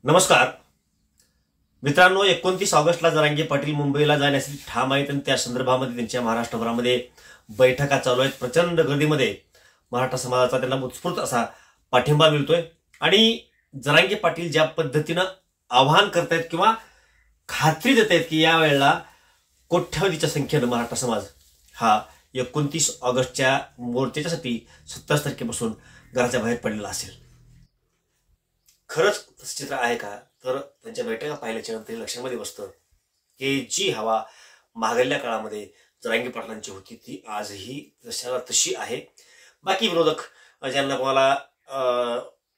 नमस्कार मित्रांनो, 29 ऑगस्टला जरांगे पाटील मुंबईला जाण्यासाठी ठाम आहेत आणि त्या संदर्भामध्ये त्यांच्या महाराष्ट्रभरामध्ये बैठका चालू आहेत। प्रचंड गर्दीमध्ये मराठा समाजाचा त्यांना उत्स्फूर्त असा पाठिंबा मिळतोय आणि जरांगे पाटील ज्या पद्धतीनं आवाहन करतायत किंवा खात्री देत आहेत की यावेळेला कोट्यावधीच्या संख्येनं मराठा समाज हा 29 ऑगस्टच्या मोर्चासाठी 27 तारखेपासून घराच्या बाहेर पडलेला असेल। खरंच चित्र आहे का? तर त्यांच्या बैठका पाहिल्याच्या नंतर लक्षामध्ये बसतं की जी हवा मागल्या काळामध्ये जरांगे पाटलांची होती ती आजही जशाला तशी आहे। बाकी विरोधक ज्यांना कोणाला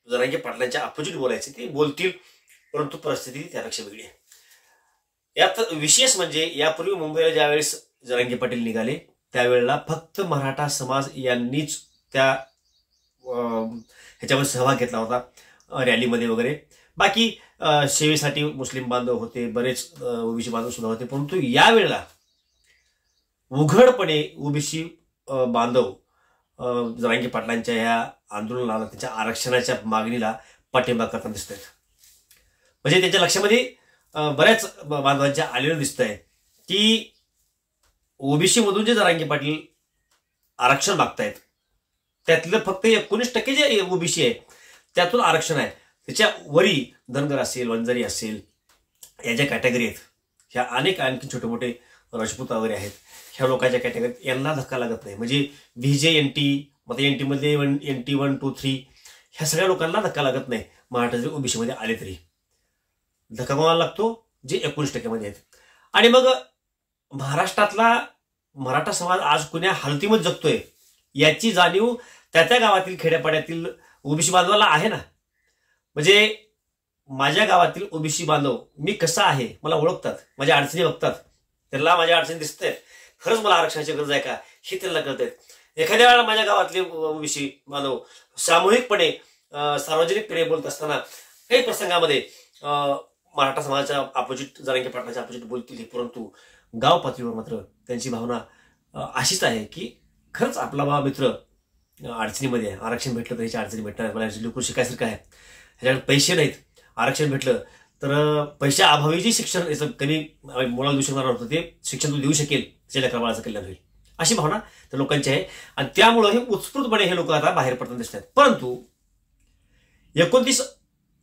जरांगे पाटलांच्या अपोजिट बोलायचे ते बोलतील, परंतु परिस्थिती त्यापेक्षा वेगळी आहे। यात विशेष म्हणजे यापूर्वी मुंबईला ज्यावेळेस जरांगे पाटील निघाले त्यावेळेला फक्त मराठा समाज यांनीच त्या ह्याच्यामध्ये सहभाग घेतला होता, रॅलीमध्ये वगैरे। बाकी सेवेसाठी मुस्लिम बांधव होते, बरेच ओबीसी बांधव सुद्धा होते, परंतु यावेळेला उघडपणे ओबीसी बांधव जरांगे पाटलांच्या ह्या आंदोलनाला, त्यांच्या आरक्षणाच्या मागणीला पाठिंबा करताना दिसत आहेत। म्हणजे त्यांच्या लक्षामध्ये बऱ्याच बांधवांच्या आलेलं दिसतंय की ओबीसी मधून जे जरांगे पाटील आरक्षण मागतायत त्यातलं फक्त 19% जे ओबीसी आहे त्यातून आरक्षण आहे, त्याच्या वरी धनगर असेल, वंजारी असेल, या ज्या कॅटेगरी आहेत, ह्या अनेक आणखी छोटे मोठे राजपूत वगैरे आहेत, ह्या लोकांच्या कॅटेगरीत यांना धक्का लागत नाही। म्हणजे व्हीजे एनटी मग एनटी मध्ये NT 1, 2, 3 ह्या सगळ्या लोकांना धक्का लागत नाही। मराठा जरी ओबीसी मध्ये आले तरी धक्का कोणाला लागतो? जे 19% मध्ये आहेत। आणि मग महाराष्ट्रातला मराठा समाज आज कुण्या हालतीमध्ये जगतोय याची जाणीव त्या त्या गावातील खेड्यापाड्यातील ओबीसी बांधवाला आहे ना। म्हणजे माझ्या गावातील ओबीसी बांधव मी कसा आहे मला ओळखतात, माझ्या अडचणी बघतात, त्यांना माझ्या अडचणी दिसत आहेत, खरंच मला आरक्षणाची गरज आहे का हे त्यांना कळत आहेत। एखाद्या वेळेला माझ्या गावातले ओबीसी बांधव सामूहिकपणे सार्वजनिकपणे बोलत असताना काही प्रसंगामध्ये मराठा समाजाच्या अपोजिट, जरांगे पाटलाच्या अपोजिट बोलतील, परंतु गाव पातळीवर मात्र त्यांची भावना अशीच आहे की खरंच आपला बा मित्र अडचणीमध्ये आहे, आरक्षण भेटलं तर ह्याची अडचणी भेटणार, मला लेकरू शिकायसारखं आहे, ह्याच्याकडे पैसे नाहीत, आरक्षण भेटलं तर पैशा अभावी जे शिक्षण याचं कधी मुलाला देऊ शकणार नव्हतं ते शिक्षण तो देऊ शकेल, त्याच्या लेकरा बाळाचं कल्याण होईल, अशी भावना त्या लोकांची आहे। आणि त्यामुळं हे उत्स्फूर्तपणे हे लोक आता बाहेर पडताना दिसत आहेत। परंतु 29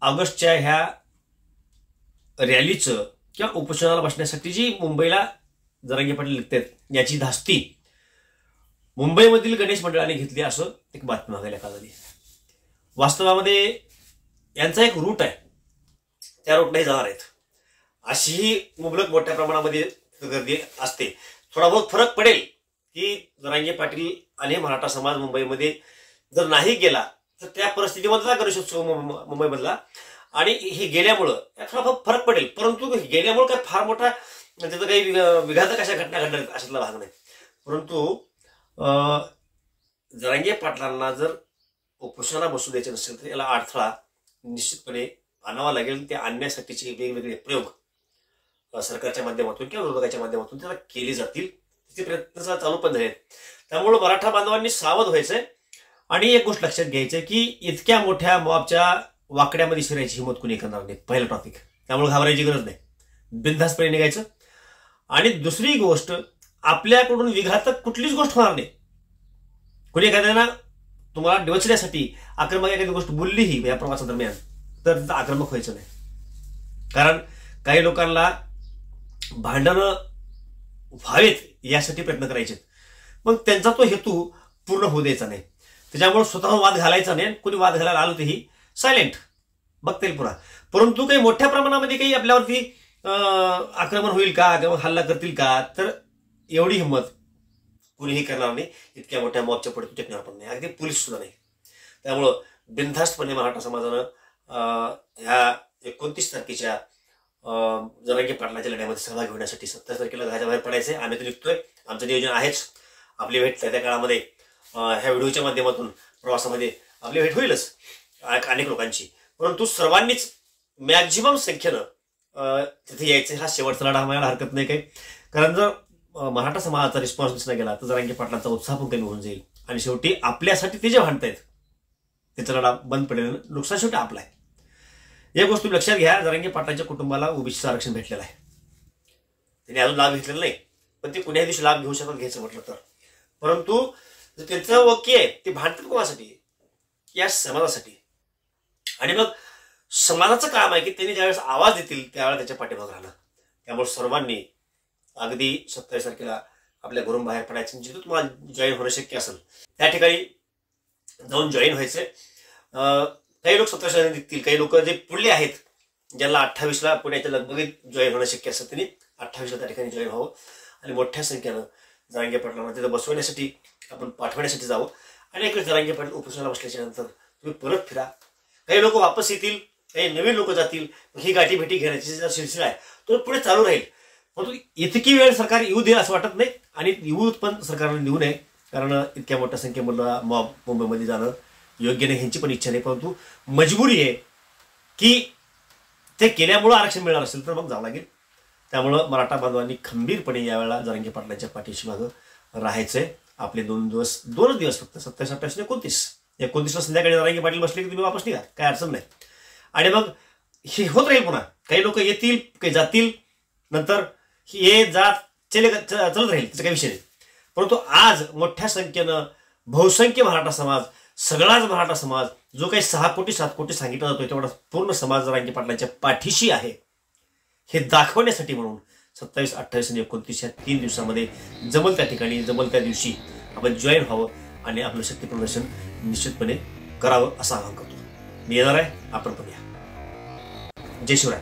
ऑगस्टच्या ह्या रॅलीचं किंवा उपोषणाला बसण्यासाठी जी मुंबईला जरांगे पाटील निघतात याची धास्ती मुंबईमधील गणेश मंडळाने घेतली असं एक बातमी मागायला आली। वास्तवामध्ये यांचा एक रूट आहे, त्या रूटने जाणार आहेत अशीही मुबलक मोठ्या प्रमाणामध्ये गर्दी असते। थोडा बहुत फरक पडेल की जरांगे पाटील आणि मराठा समाज मुंबईमध्ये जर नाही गेला तर त्या परिस्थितीमधला गणेशोत्सव मुंबईमधला आणि हे गेल्यामुळं थोडा बहुत फरक पडेल, परंतु गेल्यामुळे काय फार मोठा त्याचं काही विघातक अशा घटना घडणार अशातला भाग नाही। परंतु जरांगे पाटलांना जर उपोषणाला बसू द्यायचे नसेल तर याला अडथळा निश्चितपणे आणावा लागेल। ते आणण्यासाठीचे वेगवेगळे प्रयोग सरकारच्या माध्यमातून किंवा विरोधकाच्या माध्यमातून त्याला केले जातील, त्याचे प्रयत्न चालू पण झाले। त्यामुळे मराठा बांधवांनी सावध व्हायचंय आणि एक गोष्ट लक्षात घ्यायचं की इतक्या मोठ्या मॉबच्या वाकड्यामध्ये शिरायची हिंमत कुणी करणार नाही, पहिलं टॉपिक। त्यामुळे घाबरायची गरज नाही, बिनधास्तपणे निघायचं। आणि दुसरी गोष्ट, आपल्याकडून विघातक कुठलीच गोष्ट होणार नाही। कोणी एखाद्याला तुम्हाला डिवचण्यासाठी आक्रमक एखादी गोष्ट बोललीही या प्रवासादरम्यान तर आक्रमक व्हायचं नाही, कारण काही लोकांना भांडणं व्हावेत यासाठी प्रयत्न करायचे, मग त्यांचा तो हेतू पूर्ण होऊ द्यायचा नाही। त्याच्यामुळे स्वतः वाद घालायचा नाही, कोणी वाद घालायला आलं तरी सायलेंट बघता येईल पुरा। परंतु काही मोठ्या प्रमाणामध्ये काही आपल्यावरती आक्रमण होईल का किंवा हल्ला करतील का तर एवढी हिंमत कुणीही करणार नाही, इतक्या मोठ्या मॉबच्या पुढे टेकणार पण नाही, अगदी पोलीस सुद्धा नाही। त्यामुळं बिनधास्तपणे मराठा समाजानं ह्या 29 तारखेच्या जरांगे पाटलाच्या लढ्यामध्ये सहभाग घेण्यासाठी 27 तारखेला घराच्या बाहेर पडायचंय। आम्ही तर निघतोय, आमचं नियोजन आहेच। आपली भेट त्या काळामध्ये ह्या व्हिडिओच्या माध्यमातून प्रवासामध्ये आपली भेट होईलच अनेक लोकांची, परंतु सर्वांनीच मॅक्झिमम संख्येनं तिथे यायचं। हा शेवटचा लढा म्हणायला हरकत नाही काही, कारण जर मराठा समाजाचा रिस्पॉन्स दिसला गेला तर जरांगे पाटलांचा उत्साह पण कमी होऊन जाईल आणि शेवटी आपल्यासाठी ते जे भांडतायत त्याचा लढा बंद पडेल, नुकसान शेवटी आपला आहे। एक गोष्ट तुम्ही लक्षात घ्या, जरांगे पाटलांच्या कुटुंबाला ओबीसीचं आरक्षण भेटलेलं आहे. त्यांनी अजून लाभ घेतलेला नाही, पण ते कुण्याही दिवशी लाभ घेऊ शकतात घ्यायचं म्हटलं तर. परंतु त्यांचं वाक्य आहे ते भांडतात कोणासाठी? या समाजासाठी. आणि मग समाजाचं काम आहे की त्यांनी ज्यावेळेस आवाज देतील त्यावेळेला त्याच्या पाठीमागे राहणं. त्यामुळे सर्वांनी अगदी 27 तारखेला आपल्या घरून बाहेर पडायचं. जिथं तुम्हाला जॉईन होणं शक्य असेल त्या ठिकाणी जाऊन जॉईन व्हायचे. काही लोक 27 निघतील, काही लोक जे पुढले आहेत ज्यांना 28ला पुण्याच्या लगबगीत जॉईन होणं शक्य असेल त्यांनी 28ला त्या ठिकाणी जॉईन व्हावं आणि मोठ्या संख्येनं जरांगे पाटलांना तिथं बसवण्यासाठी आपण पाठवण्यासाठी जावं. आणि एक जरांगे पाटील उपोषणाला बसल्याच्या नंतर तुम्ही परत फिरा. काही लोक वापस येतील, काही नवीन लोक जातील. ही गाठी भेटी घेण्याची जो सिलसिला आहे तो पुढे चालू राहील. परंतु इतकी वेळ सरकार येऊ दे असं वाटत नाही आणि येऊ पण सरकारने देऊ नये, कारण इतक्या मोठ्या संख्येमधला मॉब मुंबईमध्ये जाणं योग्य नाही, ह्यांची पण इच्छा नाही. परंतु मजबुरी आहे की ते केल्यामुळं आरक्षण मिळणार असेल तर मग जावं लागेल. त्यामुळं मराठा बांधवांनी खंबीरपणे यावेळेला जरांगे पाटलांच्या पाठीशी मागं राहायचंय. आपले 2 दिवस फक्त 27, 28, 29ला संध्याकाळी जरांगे पाटील बसले की तुम्ही वापस निघा, काय अडचण नाही. आणि मग हे होत राहील. पुन्हा काही लोक येतील, काही जातील, नंतर हे जात चालत राहील, त्याचा काही विषय नाही. परंतु आज मोठ्या संख्येनं बहुसंख्य मराठा समाज, सगळाच मराठा समाज जो काही 6 कोटी 7 कोटी सांगितला जातोय तेवढा पूर्ण समाज जरांगे पाटलांच्या पाठीशी आहे हे दाखवण्यासाठी म्हणून 27, 28 आणि 29 या 3 दिवसामध्ये जमल त्या ठिकाणी जमल त्या दिवशी आपण जॉईन व्हावं आणि आपलं शक्ती प्रदर्शन निश्चितपणे करावं असं आवाहन करतो. मी येणार आहे, आपण पण या. जय शिवराय.